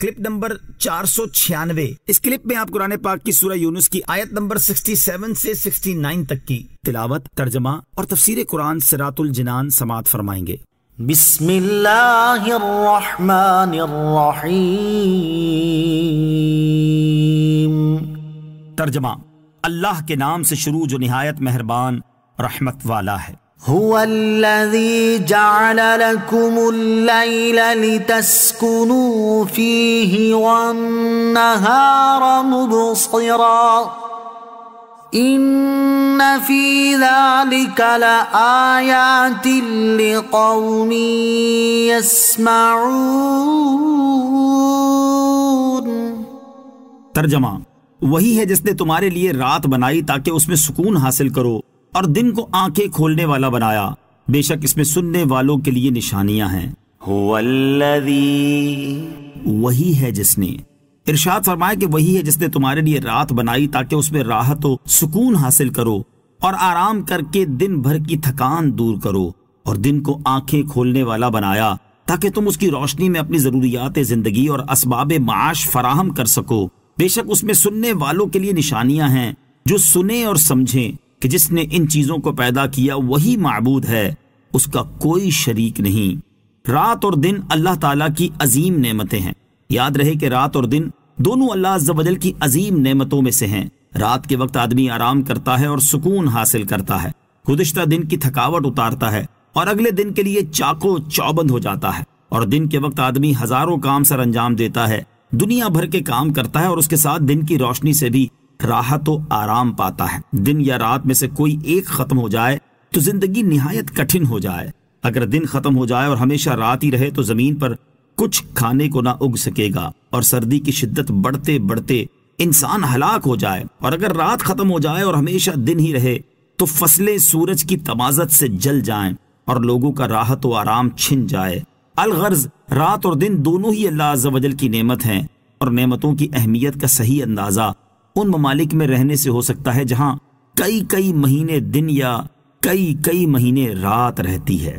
Clip number 496۔ اس clip میں آپ قرآن پاک کی سورہ یونس کی آیت نمبر 67 سے 69 تک کی تلاوت، ترجمہ اور تفسیر قرآن صراط الجنان سماعت فرمائیں گے۔ بسم اللہ الرحمن الرحیم۔ ترجمہ، اللہ کے نام سے شروع جو نہایت مہربان رحمت والا ہے۔ هو الذي جعل لكم الليل لتسكنوا فيه والنهار مبصرا إن في ذلك لآيات لقوم يسمعون۔ ترجمہ، وہی ہے جس نے تمہارے لیے رات بنائی تاکہ اس میں سکون حاصل کرو، اور دن کو آنکھیں کھولنے والا بنایا، بے شک اس میں سننے والوں کے لیے نشانیاں ہیں۔ هو الذی، وہی ہے جس نے، ارشاد فرمایا کہ وہی ہے جس نے تمہارے لیے رات بنائی تاکہ اس میں راحت و سکون حاصل کرو اور آرام کر کے دن بھر کی تھکان دور کرو، اور دن کو آنکھیں کھولنے والا بنایا تاکہ تم اس کی روشنی میں اپنی ضروریات زندگی اور اسباب معاش فراہم کر سکو، بے شک اس میں سننے والوں کے لیے نشانیاں ہیں جو سنیں اور سمجھیں کہ جس نے ان چیزوں کو پیدا کیا وہی معبود ہے، اس کا کوئی شریک نہیں۔ رات اور دن اللہ تعالیٰ کی عظیم نعمتیں ہیں۔ یاد رہے کہ رات اور دن دونوں اللہ عز و جل کی عظیم نعمتوں میں سے ہیں۔ رات کے وقت آدمی آرام کرتا ہے اور سکون حاصل کرتا ہے، گزشتہ دن کی تھکاوٹ اتارتا ہے اور اگلے دن کے لیے چاقو چوبند ہو جاتا ہے، اور دن کے وقت آدمی ہزاروں کام سر انجام دیتا ہے، دنیا بھر کے کام کرتا ہے، اور اس کے ساتھ دن کی روشنی سے بھی راحت و آرام پاتا ہے۔ دن یا رات میں سے کوئی ایک ختم ہو جائے تو زندگی نہایت کٹھن ہو جائے۔ اگر دن ختم ہو جائے اور ہمیشہ رات ہی رہے تو زمین پر کچھ کھانے کو نہ اگ سکے گا، اور سردی کی شدت بڑھتے بڑھتے انسان ہلاک ہو جائے۔ اور اگر رات ختم ہو جائے اور ہمیشہ دن ہی رہے تو فصلیں سورج کی تمازت سے جل جائیں اور لوگوں کا راحت و آرام چھن جائے۔ الغرض رات اور دن دونوں ہی اللہ عز و جل کی نعمت ہیں، اور نعمتوں کی اہمیت کا صحیح اندازہ ان ممالک میں رہنے سے ہو سکتا ہے جہاں کئی مہینے دن یا کئی مہینے رات رہتی ہے۔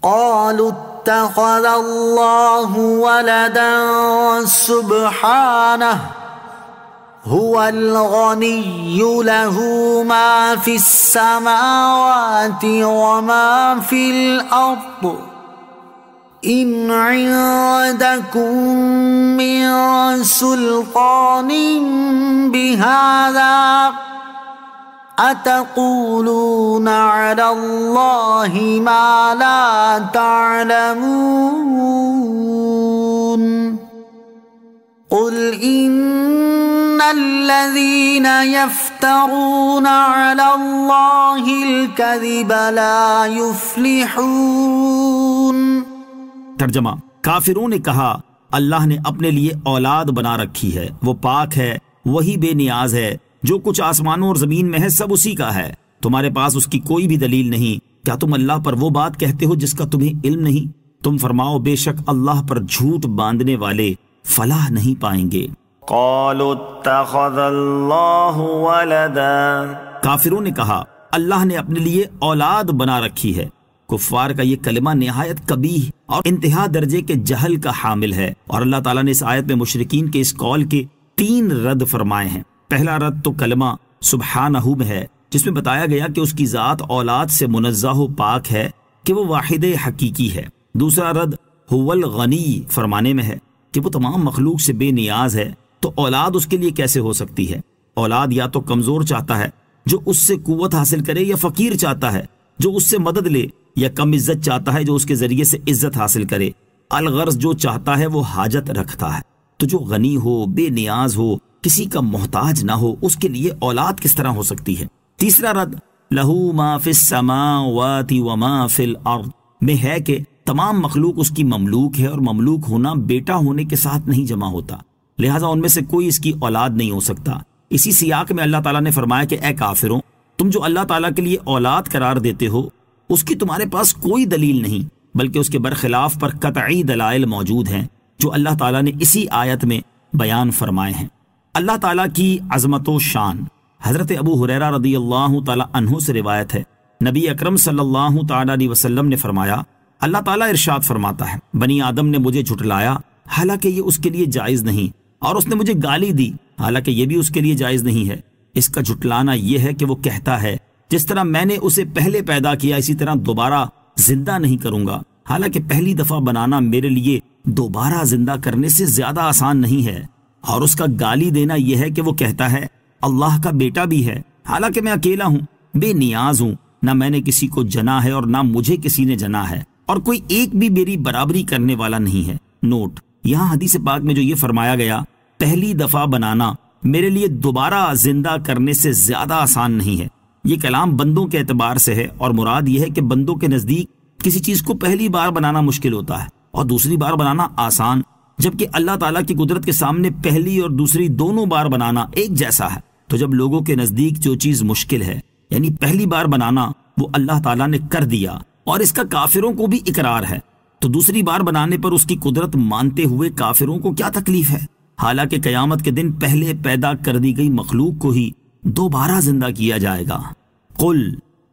قالوا اتخذ اللہ ولدا سبحانہ هو الغنی له ما في السماوات وما في الأرض إن عندكم من سلطان بهذا أتقولون على الله ما لا تعلمون قل إن الذين يفترون على الله الكذب لا يفلحون۔ ترجمہ، کافروں نے کہا اللہ نے اپنے لیے اولاد بنا رکھی ہے، وہ پاک ہے، وہی بے نیاز ہے، جو کچھ آسمانوں اور زمین میں ہے سب اسی کا ہے، تمہارے پاس اس کی کوئی بھی دلیل نہیں، کیا تم اللہ پر وہ بات کہتے ہو جس کا تمہیں علم نہیں؟ تم فرماؤ بے شک اللہ پر جھوٹ باندھنے والے فلاح نہیں پائیں گے۔ قالوا اتخذ اللہ ولدا، کافروں نے کہا اللہ نے اپنے لیے اولاد بنا رکھی ہے۔ کفار کا یہ کلمہ نہایت قبیح اور انتہا درجے کے جہل کا حامل ہے، اور اللہ تعالیٰ نے اس آیت میں مشرکین کے اس قول کے 3 رد فرمائے ہیں۔ پہلا رد تو کلمہ سبحانہ میں ہے، جس میں بتایا گیا کہ اس کی ذات اولاد سے منزہ و پاک ہے کہ وہ واحد حقیقی ہے۔ دوسرا رد هو الغنی فرمانے میں ہے کہ وہ تمام مخلوق سے بے نیاز ہے، تو اولاد اس کے لیے کیسے ہو سکتی ہے؟ اولاد یا تو کمزور چاہتا ہے جو اس سے قوت حاصل کرے، یا فقیر چاہتا ہے جو اس سے مدد لے، یا کم عزت چاہتا ہے جو اس کے ذریعے سے عزت حاصل کرے۔ الغرض جو چاہتا ہے وہ حاجت رکھتا ہے، تو جو غنی ہو، بے نیاز ہو، کسی کا محتاج نہ ہو، اس کے لیے اولاد کس طرح ہو سکتی ہے؟ تیسرا رد لہو ما فی السماوات وما فی الارض میں ہے کہ تمام مخلوق اس کی مملوک ہے، اور مملوک ہونا بیٹا ہونے کے ساتھ نہیں جمع ہوتا، لہٰذا ان میں سے کوئی اس کی اولاد نہیں ہو سکتا۔ اسی سیاق میں اللہ تعالیٰ نے فرمایا کہ اے کافروں، تم جو اللہ تعالیٰ کے لیے اولاد قرار دیتے ہو اس کی تمہارے پاس کوئی دلیل نہیں، بلکہ اس کے برخلاف پر قطعی دلائل موجود ہیں جو اللہ تعالیٰ نے اسی آیت میں بیان فرمائے ہیں۔ اللہ تعالیٰ کی عظمت و شان حضرت ابو ہریرہ رضی اللہ تعالیٰ عنہ سے روایت ہے، نبی اکرم صلی اللہ تعالیٰ علیہ وسلم نے فرمایا، اللہ تعالیٰ ارشاد فرماتا ہے، بنی آدم نے مجھے جھٹلایا حالانکہ یہ اس کے لیے جائز نہیں، اور اس نے مجھے گالی دی، حالانکہ یہ بھی اس کے لیے جائز نہیں ہے۔ اس کا جھٹلانا یہ ہے کہ وہ کہتا ہے جس طرح میں نے اسے پہلے پیدا کیا اسی طرح دوبارہ زندہ نہیں کروں گا، حالانکہ پہلی دفعہ بنانا میرے لیے دوبارہ زندہ کرنے سے زیادہ آسان نہیں ہے۔ اور اس کا گالی دینا یہ ہے کہ وہ کہتا ہے اللہ کا بیٹا بھی ہے، حالانکہ میں اکیلا ہوں، بے نیاز ہوں، نہ میں نے کسی کو جنا ہے اور نہ مجھے کسی نے جنا ہے، اور کوئی ایک بھی میری برابری کرنے والا نہیں ہے۔ نوٹ، یہاں حدیث پاک میں جو یہ فرمایا گیا پہلی دفعہ بنانا میرے لیے دوبارہ زندہ کرنے سے زیادہ آسان نہیں ہے، یہ کلام بندوں کے اعتبار سے ہے، اور مراد یہ ہے کہ بندوں کے نزدیک کسی چیز کو پہلی بار بنانا مشکل ہوتا ہے اور دوسری بار بنانا آسان، جبکہ اللہ تعالیٰ کی قدرت کے سامنے پہلی اور دوسری دونوں بار بنانا ایک جیسا ہے۔ تو جب لوگوں کے نزدیک جو چیز مشکل ہے یعنی پہلی بار بنانا وہ اللہ تعالیٰ نے کر دیا اور اس کا کافروں کو بھی اقرار ہے، تو دوسری بار بنانے پر اس کی قدرت مانتے ہوئے کافروں کو کیا تکلیف ہے؟ حالانکہ قیامت کے دن پہلے پیدا کر دی گئی مخلوق کو ہی دوبارہ زندہ کیا جائے گا۔ قل،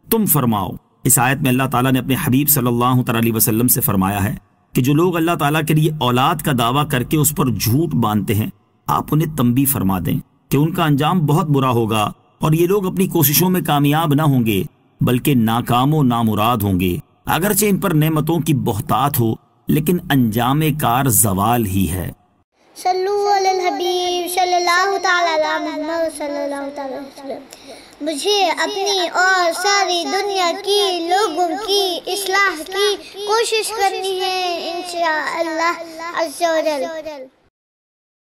تم فرماؤ۔ اس آیت میں اللہ تعالیٰ نے اپنے حبیب صلی اللہ علیہ وسلم سے فرمایا ہے کہ جو لوگ اللہ تعالیٰ کے لیے اولاد کا دعویٰ کر کے اس پر جھوٹ باندھتے ہیں، آپ انہیں تنبیہ فرما دیں کہ ان کا انجام بہت برا ہوگا، اور یہ لوگ اپنی کوششوں میں کامیاب نہ ہوں گے بلکہ ناکام و نامراد ہوں گے، اگرچہ ان پر نعمتوں کی بہتات ہو لیکن انجام کار زوال ہی ہے۔ صلو علی الحبیب صلی اللہ تعالی علی محمد صلی اللہ تعالی علیہ وسلم۔ مجھے اپنی اور ساری دنیا کی لوگوں کی اصلاح کی کوشش کرنی ہے انشاءاللہ عز و جل۔